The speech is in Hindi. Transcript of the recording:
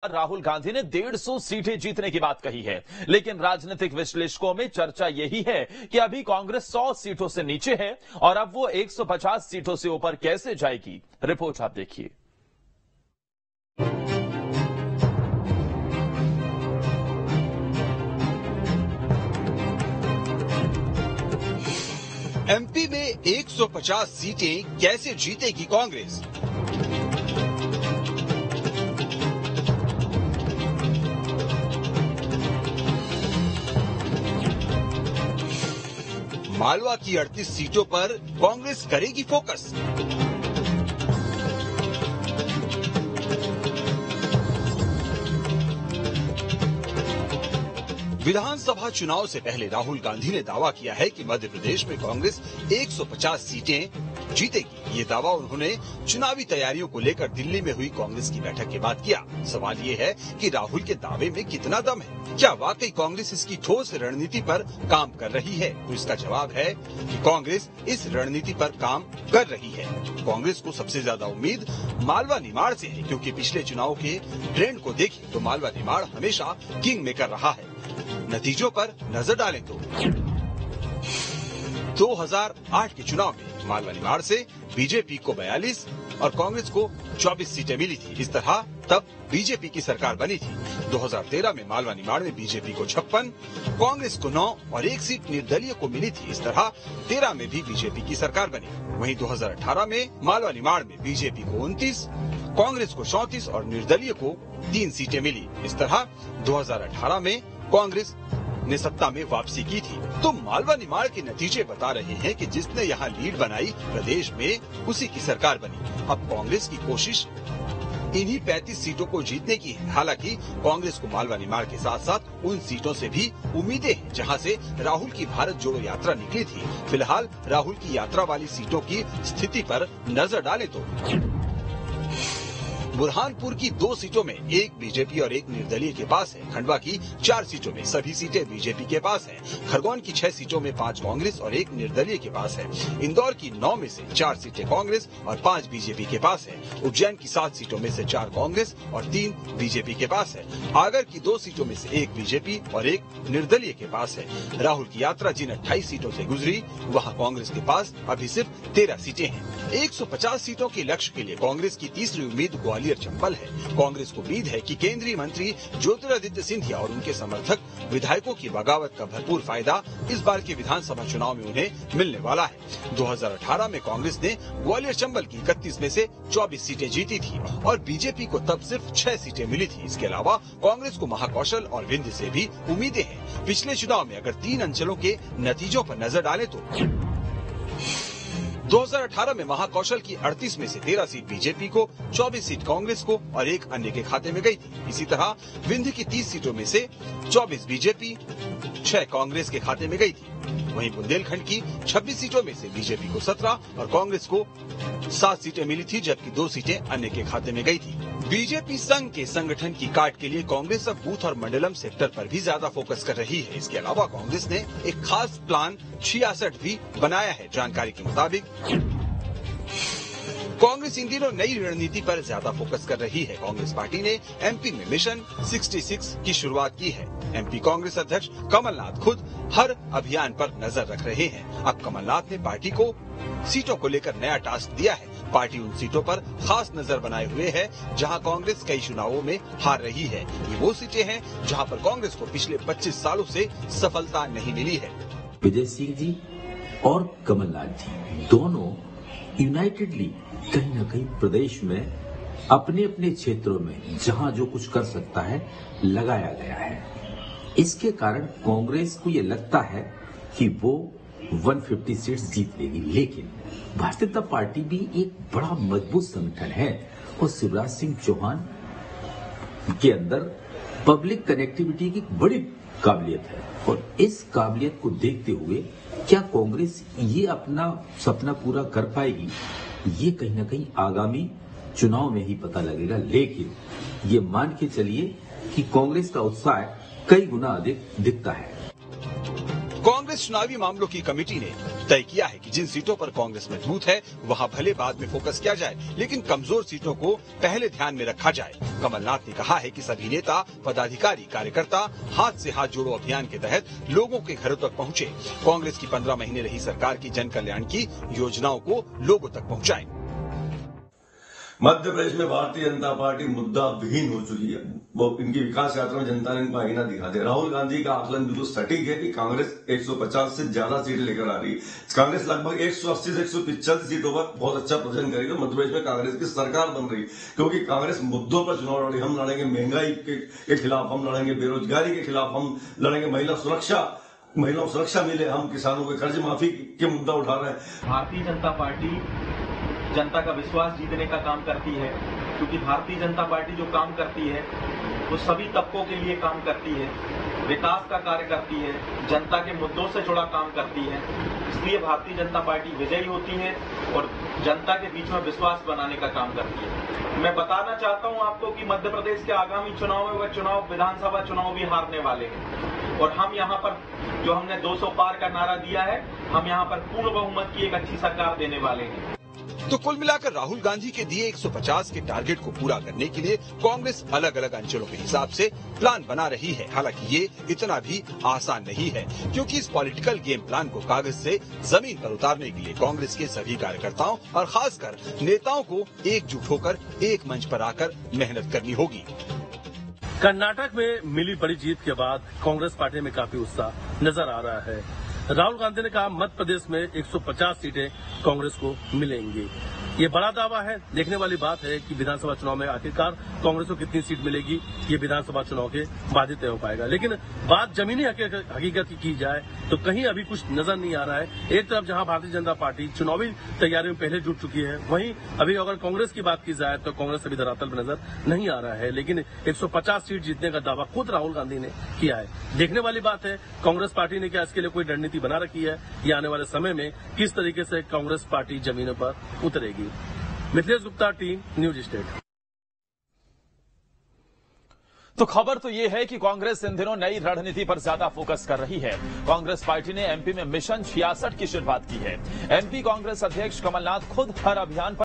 राहुल गांधी ने 150 सीटें जीतने की बात कही है, लेकिन राजनीतिक विश्लेषकों में चर्चा यही है कि अभी कांग्रेस 100 सीटों से नीचे है और अब वो 150 सीटों से ऊपर कैसे जाएगी। रिपोर्ट आप देखिए। एमपी में 150 सीटें कैसे जीतेगी कांग्रेस। मालवा की 38 सीटों पर कांग्रेस करेगी फोकस। विधानसभा चुनाव से पहले राहुल गांधी ने दावा किया है कि मध्य प्रदेश में कांग्रेस 150 सीटें जीतेगी। ये दावा उन्होंने चुनावी तैयारियों को लेकर दिल्ली में हुई कांग्रेस की बैठक के बाद किया। सवाल ये है कि राहुल के दावे में कितना दम है, क्या वाकई कांग्रेस इसकी ठोस रणनीति पर काम कर रही है? तो इसका जवाब है कि कांग्रेस इस रणनीति पर काम कर रही है। कांग्रेस को सबसे ज्यादा उम्मीद मालवा निमाड़ से है, क्योंकि पिछले चुनाव के ट्रेंड को देखें तो मालवा निमाड़ हमेशा किंग मेकर रहा है। नतीजों पर नजर डालें तो 2008 के चुनाव में मालवा निमाड़ से बीजेपी को 42 और कांग्रेस को 24 सीटें मिली थी। इस तरह तब बीजेपी की सरकार बनी थी। 2013 में मालवा निमाड़ में बीजेपी को 56, कांग्रेस को 9 और 1 सीट निर्दलीय को मिली थी। इस तरह 13 में भी बीजेपी की सरकार बनी। वहीं 2018 में मालवा निमाड़ में बीजेपी को 29, कांग्रेस को 34 और निर्दलीय को 3 सीटें मिली। इस तरह 2018 में कांग्रेस ने सत्ता में वापसी की थी। तो मालवा निमाड़ के नतीजे बता रहे हैं कि जिसने यहाँ लीड बनाई प्रदेश में उसी की सरकार बनी। अब कांग्रेस की कोशिश इन्हीं 35 सीटों को जीतने की है। हालांकि कांग्रेस को मालवा निमाड़ के साथ साथ उन सीटों से भी उम्मीदें हैं जहां से राहुल की भारत जोड़ो यात्रा निकली थी। फिलहाल राहुल की यात्रा वाली सीटों की स्थिति पर नजर डालें तो बुरहानपुर की 2 सीटों में 1 बीजेपी और 1 निर्दलीय के पास है। खंडवा की 4 सीटों में सभी सीटें बीजेपी के पास है। खरगोन की 6 सीटों में 5 कांग्रेस और 1 निर्दलीय के पास है। इंदौर की 9 में से 4 सीटें कांग्रेस और 5 बीजेपी के पास है। उज्जैन की 7 सीटों में से 4 कांग्रेस और 3 बीजेपी के पास है। आगर की 2 सीटों में से 1 बीजेपी और 1 निर्दलीय के पास है। राहुल की यात्रा जिन 28 सीटों से गुजरी, वहाँ कांग्रेस के पास अभी सिर्फ 13 सीटें हैं। 150 सीटों के लक्ष्य के लिए कांग्रेस की तीसरी उम्मीद ग्वालियर चंबल है। कांग्रेस को उम्मीद है कि केंद्रीय मंत्री ज्योतिरादित्य सिंधिया और उनके समर्थक विधायकों की बगावत का भरपूर फायदा इस बार के विधानसभा चुनाव में उन्हें मिलने वाला है। 2018 में कांग्रेस ने ग्वालियर चंबल की 31 में से 24 सीटें जीती थी और बीजेपी को तब सिर्फ 6 सीटें मिली थी। इसके अलावा कांग्रेस को महाकौशल और विंध्य से भी उम्मीदें हैं। पिछले चुनाव में अगर 3 अंचलों के नतीजों पर नजर डालें तो 2018 में महाकौशल की 38 में से 13 सीट बीजेपी को, 24 सीट कांग्रेस को और 1 अन्य के खाते में गई थी। इसी तरह विंध्य की 30 सीटों में से 24 बीजेपी, 6 कांग्रेस के खाते में गई थी। वहीं बुंदेलखंड की 26 सीटों में से बीजेपी को 17 और कांग्रेस को 7 सीटें मिली थी, जबकि 2 सीटें अन्य के खाते में गई थी। बीजेपी संघ के संगठन की काट के लिए कांग्रेस अब बूथ और मंडलम सेक्टर पर भी ज्यादा फोकस कर रही है। इसके अलावा कांग्रेस ने एक खास प्लान 66 भी बनाया है। जानकारी के मुताबिक कांग्रेस इन दिनों नई रणनीति पर ज्यादा फोकस कर रही है। कांग्रेस पार्टी ने एमपी में मिशन 66 की शुरुआत की है। एमपी कांग्रेस अध्यक्ष कमलनाथ खुद हर अभियान पर नजर रख रहे हैं। अब कमलनाथ ने पार्टी को सीटों को लेकर नया टास्क दिया है। पार्टी उन सीटों पर खास नजर बनाए हुए है जहां कांग्रेस कई चुनावों में हार रही है। ये वो सीटें हैं जहां पर कांग्रेस को पिछले 25 सालों से सफलता नहीं मिली है। विजय सिंह जी और कमलनाथ जी दोनों यूनाइटेडली कहीं न कहीं प्रदेश में अपने अपने क्षेत्रों में जहां जो कुछ कर सकता है लगाया गया है। इसके कारण कांग्रेस को ये लगता है कि वो 150 सीट्स जीत लेगी, लेकिन भारतीय जनता पार्टी भी एक बड़ा मजबूत संगठन है और शिवराज सिंह चौहान के अंदर पब्लिक कनेक्टिविटी की बड़ी काबिलियत है और इस काबिलियत को देखते हुए क्या कांग्रेस ये अपना सपना पूरा कर पाएगी, ये कहीं ना कहीं आगामी चुनाव में ही पता लगेगा। लेकिन ये मान के चलिए कि कांग्रेस का उत्साह कई गुना अधिक दिखता है। कांग्रेस चुनावी मामलों की कमेटी ने तय किया है कि जिन सीटों पर कांग्रेस मजबूत है वहां भले बाद में फोकस किया जाए, लेकिन कमजोर सीटों को पहले ध्यान में रखा जाए। कमलनाथ ने कहा है कि सभी नेता, पदाधिकारी, कार्यकर्ता हाथ से हाथ जोड़ो अभियान के तहत लोगों के घरों तक पहुंचे, कांग्रेस की 15 महीने रही सरकार की जन कल्याण की योजनाओं को लोगों तक पहुंचाएं। मध्य प्रदेश में भारतीय जनता पार्टी मुद्दा विहीन हो चुकी है। वो इनकी विकास यात्रा में जनता ने इनको आईना दिखा दिया। राहुल गांधी का आकलन बिल्कुल सटीक है कि कांग्रेस 150 से ज्यादा सीटें लेकर आ रही है। कांग्रेस लगभग 180 से 185 सीटों पर बहुत अच्छा प्रदर्शन करेगी। मध्य प्रदेश में कांग्रेस की सरकार बन रही, क्योंकि कांग्रेस मुद्दों पर चुनाव लड़ी। हम लड़ेंगे महंगाई के खिलाफ, हम लड़ेंगे बेरोजगारी के खिलाफ, हम लड़ेंगे महिलाओं सुरक्षा मिले, हम किसानों के कर्ज माफी के मुद्दा उठा रहे हैं। भारतीय जनता पार्टी जनता का विश्वास जीतने का काम करती है, क्योंकि भारतीय जनता पार्टी जो काम करती है वो सभी तबकों के लिए काम करती है, विकास का कार्य करती है, जनता के मुद्दों से जुड़ा काम करती है। इसलिए भारतीय जनता पार्टी विजयी होती है और जनता के बीच में विश्वास बनाने का काम करती है। मैं बताना चाहता हूं आपको कि मध्य प्रदेश के आगामी चुनाव में वह चुनाव विधानसभा चुनाव भी हारने वाले हैं और हम यहाँ पर जो हमने 200 पार का नारा दिया है, हम यहाँ पर पूर्ण बहुमत की एक अच्छी सरकार देने वाले हैं। तो कुल मिलाकर राहुल गांधी के दिए 150 के टारगेट को पूरा करने के लिए कांग्रेस अलग अलग अंचलों के हिसाब से प्लान बना रही है। हालांकि ये इतना भी आसान नहीं है, क्योंकि इस पॉलिटिकल गेम प्लान को कागज से जमीन पर उतारने के लिए कांग्रेस के सभी कार्यकर्ताओं और खासकर नेताओं को एकजुट होकर एक मंच पर आकर मेहनत करनी होगी। कर्नाटक में मिली बड़ी जीत के बाद कांग्रेस पार्टी में काफी उत्साह नजर आ रहा है। राहुल गांधी ने कहा मध्य प्रदेश में 150 सीटें कांग्रेस को मिलेंगी। ये बड़ा दावा है। देखने वाली बात है कि विधानसभा चुनाव में आखिरकार कांग्रेस को कितनी सीट मिलेगी, ये विधानसभा चुनाव के बाद ही तय हो पाएगा। लेकिन बात जमीनी हकीकत की की जाए तो कहीं अभी कुछ नजर नहीं आ रहा है। एक तरफ जहां भारतीय जनता पार्टी चुनावी तैयारियों में पहले जुट चुकी है, वहीं अभी अगर कांग्रेस की बात की जाए तो कांग्रेस अभी धरातल पर नजर नहीं आ रहा है। लेकिन 150 सीट जीतने का दावा खुद राहुल गांधी ने किया है। देखने वाली बात है कांग्रेस पार्टी ने क्या इसके लिए कोई रणनीति बना रखी है, या आने वाले समय में किस तरीके से कांग्रेस पार्टी जमीनों पर उतरेगी। Mithilesh Gupta, team news state. तो खबर तो यह है कि कांग्रेस इन दिनों नई रणनीति पर ज्यादा फोकस कर रही है। कांग्रेस पार्टी ने एमपी में मिशन 66 की शुरुआत की है। एमपी कांग्रेस अध्यक्ष कमलनाथ खुद हर अभियान पर